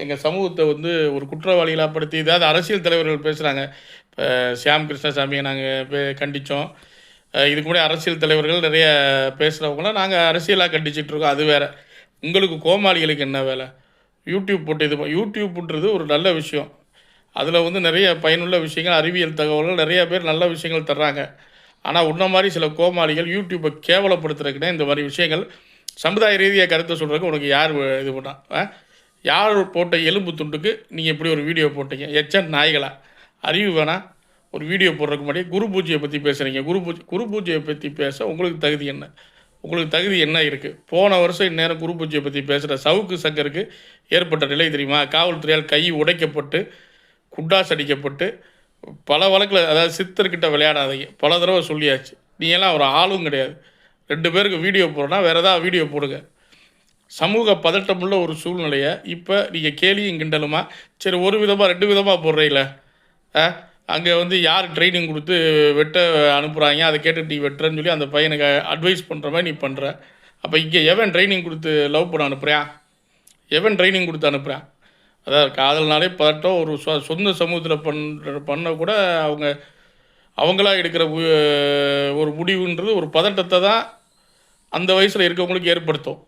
எங்கள் சமூகத்தை வந்து ஒரு குற்றவாளிகளாக படுத்தி ஏதாவது அரசியல் தலைவர்கள் பேசுகிறாங்க. இப்போ சியாம் கிருஷ்ணசாமியை நாங்கள் கண்டித்தோம். இதுக்கு முன்னாடி அரசியல் தலைவர்கள் நிறைய பேசுகிறவங்களாம் நாங்கள் அரசியலாக கண்டிச்சிட்ருக்கோம். அது வேறு. உங்களுக்கு கோமாளிகளுக்கு என்ன வேலை? யூடியூப் போட்டு யூடியூப்ன்றது ஒரு நல்ல விஷயம். அதில் வந்து நிறைய பயனுள்ள விஷயங்கள், அறிவியல் தகவல்கள் நிறைய பேர் நல்ல விஷயங்கள் தர்றாங்க. ஆனால் உன்ன மாதிரி சில கோமாளிகள் யூடியூப்பை கேவலப்படுத்துறதுக்குன்னே இந்த மாதிரி விஷயங்கள் சமுதாய ரீதியாக கருத்தை சொல்கிறதுக்கு உனக்கு யார் இது பண்ணா? யார் போட்ட எலும்பு துண்டுக்கு நீங்கள் இப்படி ஒரு வீடியோ போட்டீங்க? நாய்களா? அறிவு வேணாம். ஒரு வீடியோ போடுறதுக்கு முன்னாடி குரு பூஜையை பற்றி பேசுகிறீங்க. குரு பூஜையை பற்றி பேச உங்களுக்கு தகுதி என்ன? உங்களுக்கு தகுதி என்ன இருக்குது? போன வருஷம் இந்நேரம் குரு பூஜையை பற்றி பேசுகிற சவுக்கு சங்கருக்கு ஏற்பட்ட நிலை தெரியுமா? காவல்துறையால் கை உடைக்கப்பட்டு, குண்டாஸ் அடிக்கப்பட்டு, பல வழக்கில், அதாவது சித்தர்கிட்ட விளையாடாதீங்க, பல தடவை சொல்லியாச்சு. நீங்கள்லாம் ஒரு ஆளும் கிடையாது. 2 பேருக்கு வீடியோ போடுறோன்னா வேறு ஏதாவது வீடியோ போடுங்க. சமூக பதட்டமுள்ள ஒரு சூழ்நிலையை இப்போ நீங்கள் கேலியும் கிண்டலுமா சரி ஒரு விதமாக 2 விதமாக போடுறீங்களே. அங்கே வந்து யார் ட்ரைனிங் கொடுத்து வெட்ட அனுப்புகிறாங்க, அதை கேட்டு நீ வெட்டுறன்னு சொல்லி அந்த பையனுக்கு அட்வைஸ் பண்ணுற மாதிரி நீ பண்ணுற. அப்போ இங்கே எவன் ட்ரைனிங் கொடுத்து லவ் பண்ண அனுப்புகிறான்? எவன் ட்ரைனிங் கொடுத்து அனுப்புகிறான்? அதாவது காதல்னாலே பதட்டம். ஒரு சொந்த சமூகத்தில் பண்ண கூட அவங்களா எடுக்கிற ஒரு முடிவுன்றது ஒரு பதட்டத்தை தான் அந்த வயசில் இருக்கவங்களுக்கு ஏற்படுத்தும்.